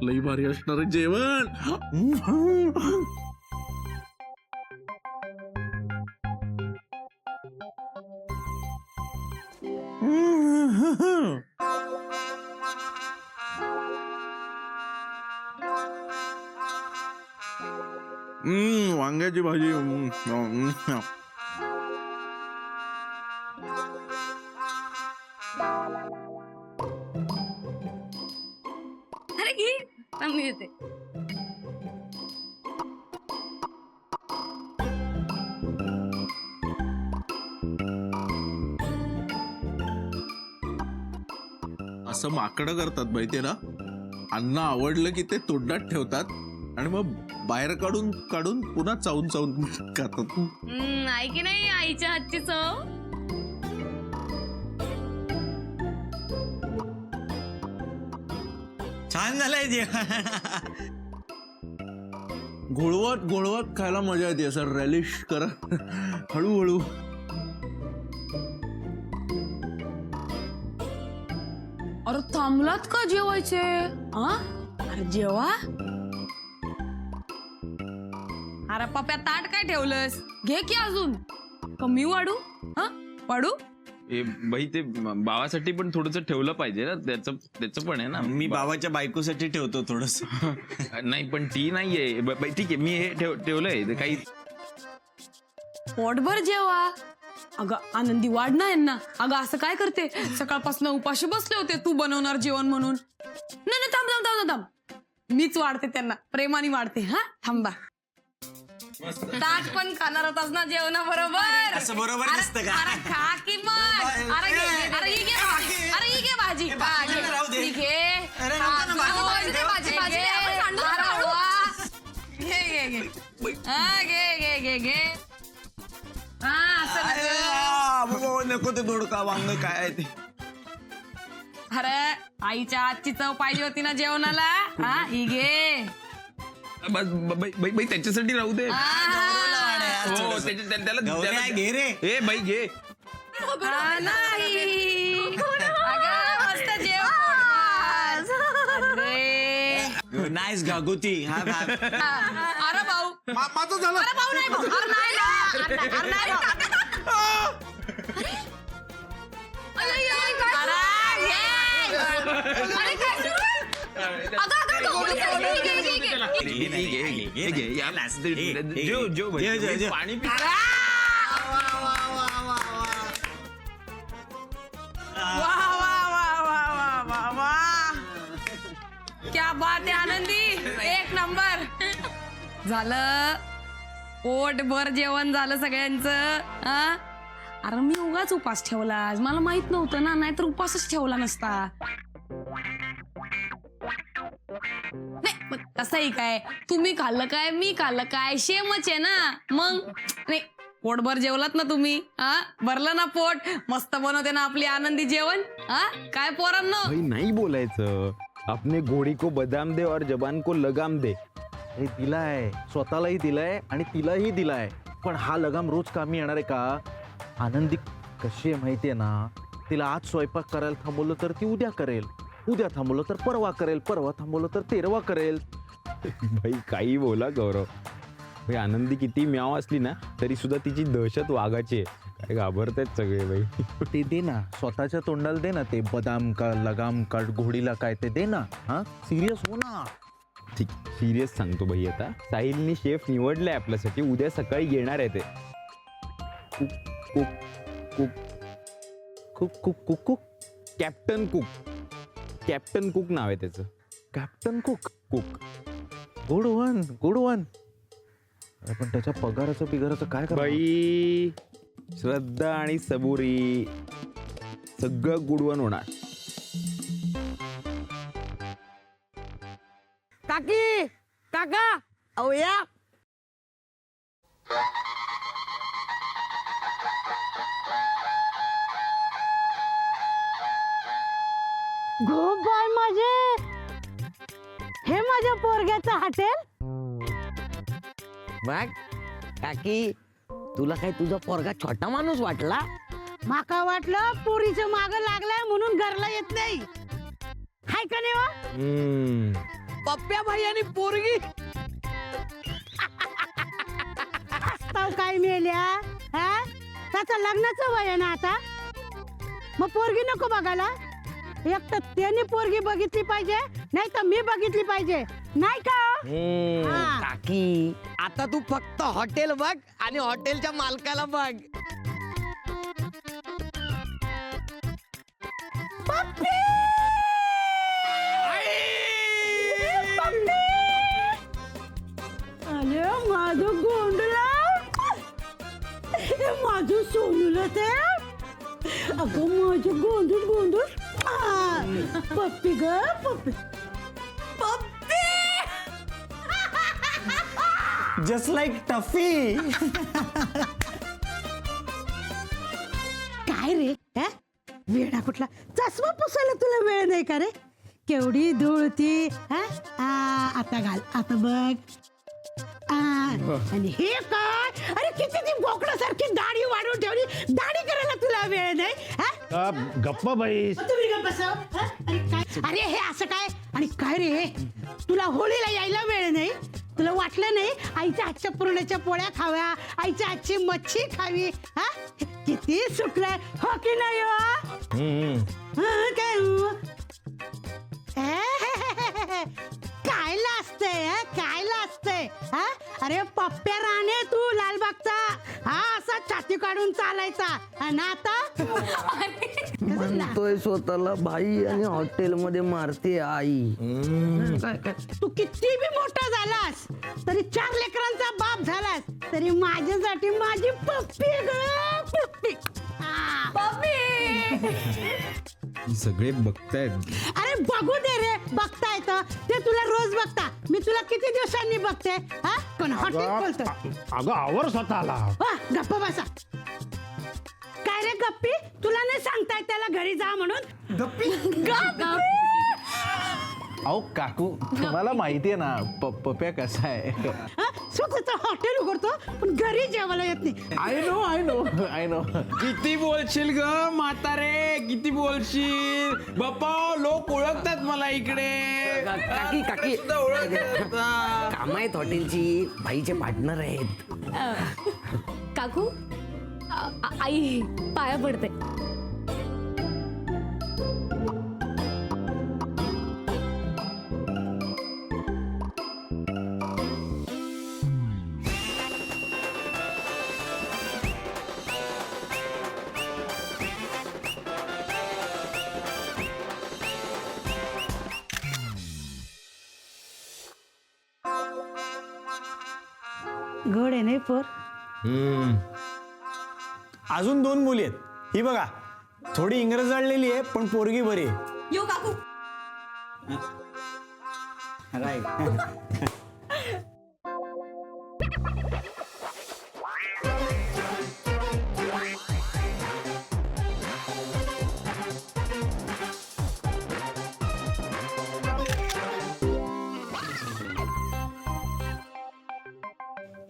लई भारी असणार आहे जेवण. वांग्याची भाजी. अरे घे मी येते. असं माकडं करतात माहितीये ना, अन्न आवडलं की ते तोंडात ठेवतात आणि मग बाहेर काढून काढून पुन्हा चावून चावून खातात. आई की नाही आईच्या हातची चव. छान झालंय जेवण. घोळवत घोळवत खायला मजा येते. असं रॅलिश करा हळूहळू. अरे थांबलात का जेवायचे? अरे जेवा. अरे पप्या ताट काय ठेवलंस? घे की अजून. कमी वाढू? वाढू? बाई ते बाबासाठी पण थोडस ठेवलं पाहिजे ना, त्याचं पण आहे ना. मी बाबाच्या बायकोसाठी ठेवतो थोडस. नाही पण ती नाहीये. ठीक आहे, मी हे ठेवलंय ते काही. पोटभर जेवा. अगं आनंदी वाढ ना यांना. अगं असं काय करते? सकाळपासून उपाशी बसले होते तू बनवणार जेवण म्हणून. नाही थांब थांब थांब थांब. मीच वाढते त्यांना, प्रेमाने वाढते. थांबा. ताट पण खाणार होतास ना जेवणा बरोबर. असं बरोबर नसतं का? अरे खा की मग. अरे घे ही घे भाजी. अरे ही घे भाजी. राहू दे. ही घे. अरे नको ना, भाजी दे, भाजी भाजी. घे. घे घे घे घे घे घे. नको ते दोडका वांग काय आहे ते. अरे आईच्या हातची चव पाहिजे होती ना जेवणाला. ही घे. बाई त्याच्यासाठी राहू दे. हो, त्याला घे रे. ए बाई घे. नाही अगं मस्त जेव. अरे नाईस घागुती. अरे भाऊ. माझं झालं. अरे भाऊ नाही भाऊ. अरे नाही ना. अरे नाही भाऊ. अरे घे. पाणी पी. क्या बात आहे आनंदी. एक नंबर झालं. पोटभर जेवण झालं सगळ्यांचं. अरे मी उगाच उपास ठेवला आज. मला माहित नव्हतं ना, नाहीतर उपासच ठेवला नसता. नाही मग तसंही काय, तुम्ही खाल्लं काय मी खाल्लं काय शेमच आहे ना. मग नाही पोटभर जेवलात ना तुम्ही. भरलं ना पोट. मस्त बनवते ना आपली आनंदी जेवण. काय पोरांनो. भाई नहीं बोलायचं. अपने घोड़ी को बदाम दे और जबान को लगाम दे. हे दिलाय, स्वतःलाही दिलाय आणि तिलाही दिलाय. पण हा लगाम रोज कामी येणार आहे का? आनंदी कशी आहे माहितीये ना, तिला आज स्वयंपाक करायला थांबवलं तर ती उद्या करेल, उद्या थांबवलं तर परवा करेल, परवा थांबवलं तर तेरवा करेल. भाई काही बोला गौरव. भाई आनंदी किती म्याव असली ना तरी सुद्धा तिची दहशत वाघाची आहे. काय घाबरतायत सगळे बाई. ते दे ना, स्वतःच्या तोंडाला दे ना ते बदाम का लगाम का घोडीला काय ते दे ना. सिरियस हो ना. ठीक सिरियस सांगतो भाई. आता साहिलनी शेफ निवडलाय आपल्यासाठी. उद्या सकाळी येणार आहे ते. Cook Cook Cook Cook Cook Cook captain Cook. Captain Cook नाव आहे त्याचं. Captain Cook. Cook. Good one good one. पण त्याच्या पगाराचं पिगाराचं काय करा बाई श्रद्धा आणि सबुरी सगळं गुडवन होणार. काकी काका अहो या. गो बाय माझे. हे माझ्या पोरग्याचं हॉटेल. बघ काकी तुला काय तुझा पोरगा छोटा माणूस वाटला? माका वाटलं पुरीचं माग लागलाय म्हणून घरला येत नाही हाय का नाही वा? पप्प्या भाई आणि पोरगी हसताव काय मेल्या हा? त्याचं लग्नाचं वय आहे ना आता, मग पोरगी नको बघायला? एक तर त्याने पोरगी बघितली पाहिजे, नाही तर मी बघितली पाहिजे, नाही का? हा. काकी आता तू फक्त हॉटेल बघ आणि हॉटेलच्या मालकाला बघ. अरे माझं गोंडला, माझं सोनूला ते, अगं माझं गोंधळ गोंधळ. पप्पी ग puppy puppy. Just like Tuffy. काय रे हा? वेडा कुठला, चष्मा पुसायला तुला वेळ नाही का रे? केवढी धूळ ती हा? आता घाल, आता बघ. आणि हे काय, अरे किती ती बोकडासारखी दाढी वाढवून ठेवली, दाढी करायला तुला वेळ नाही हा? गप्प बाई. तुम्ही गप्प बसाव, हा? अरे काय, अरे हे असं काय, आणि काय रे तुला होळीला यायला वेळ नाही? तुला वाटलं नाही आईच्या हातच्या पुरणाच्या पोळ्या खाव्या, आईच्या हातची मच्छी खावी हा? किती सुटलंय हो की नाही हो? काय हो? काय लाजतंय काय लाजतंय हा? अरे पप्प्या राणे तू लालबागचा हा, असा छाती काढून चालायचा आणि आता म्हणतोय स्वतःला बाई आणि हॉटेल मध्ये मारते आई. तू किती बी मोठा झालास तरी 4 लेकरांचा बाप झालास तरी माझ्यासाठी माझी पप्पी ग पप्पी. सगळे बघतायत. अरे बघू दे रे, बघता येतं ते, तुला रोज बघता, मी तुला किती दिवसांनी बघते हा? कोण हॉटेल खोलतोय? अगं आवर स्वतःला. गप्प बसा. काय रे गप्पी, तुला नाही सांगताय त्याला घरी जा म्हणून? गप्पी. अहो काकू तुम्हाला माहितीये ना पप्प्या कसा आहे. हा? स्वतःचं हॉटेल उघडतो पण घरी जेवायला येत नाही. I know. किती बोलशील ग म्हातारे, किती बोलशील बाप्पा, लोक ओळखतात मला इकडे. काकी काकी सुद्धा ओळखतात. काम आहेत हॉटेलची, बाईचे पार्टनर आहेत. काकू आई पाया पडते. गोड आहे नाही पोर? अजून 2 मुली आहेत. ही बघा, थोडी इंग्रज जाळलेली आहे पण पोरगी बरी आहे. यो काकू.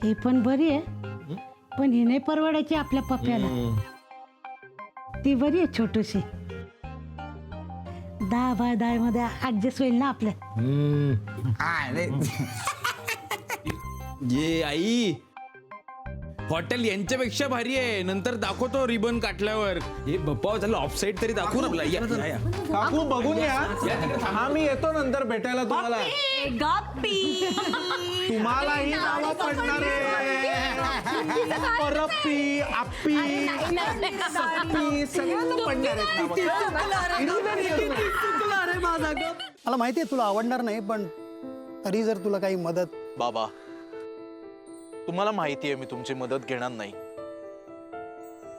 हे पण बरी आहे, पण ही नाही परवडायची आपल्या पप्प्याला. ती बरी आहे छोटीशी, 10x10 मध्ये ऍडजस्ट होईल ना आपल्या. अरे ये आई, हॉटेल यांच्यापेक्षा भारी आहे. नंतर दाखवतो रिबन काटल्यावर. हे बाप्पा झालं ऑफसाईड तरी दाखवू ना आपला. या, या. काकू बघून घ्या. हा मी येतो नंतर भेटायला तुम्हाला. तुम्हालाही नावं पडणार आहे. रप्पी आप्पी सप्पी सगळ्यांना पडणार आहेत. मला माहिती आहे तुला आवडणार नाही, पण तरी जर तुला काही मदत. बाबा तुम्हाला माहिती आहे मी तुमची मदत घेणार नाही.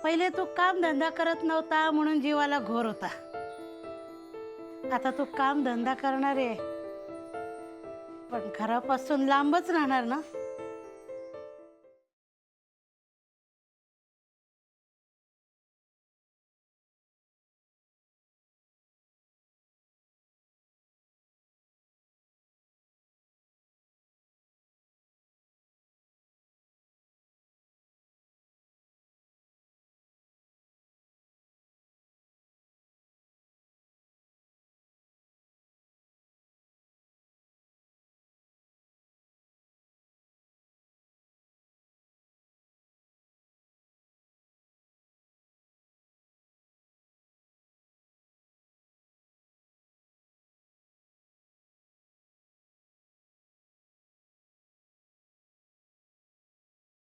पहिले तू काम धंदा करत नव्हता म्हणून जीवाला घोर होता, आता तू काम धंदा करणार आहे पण घरापासून लांबच राहणार ना.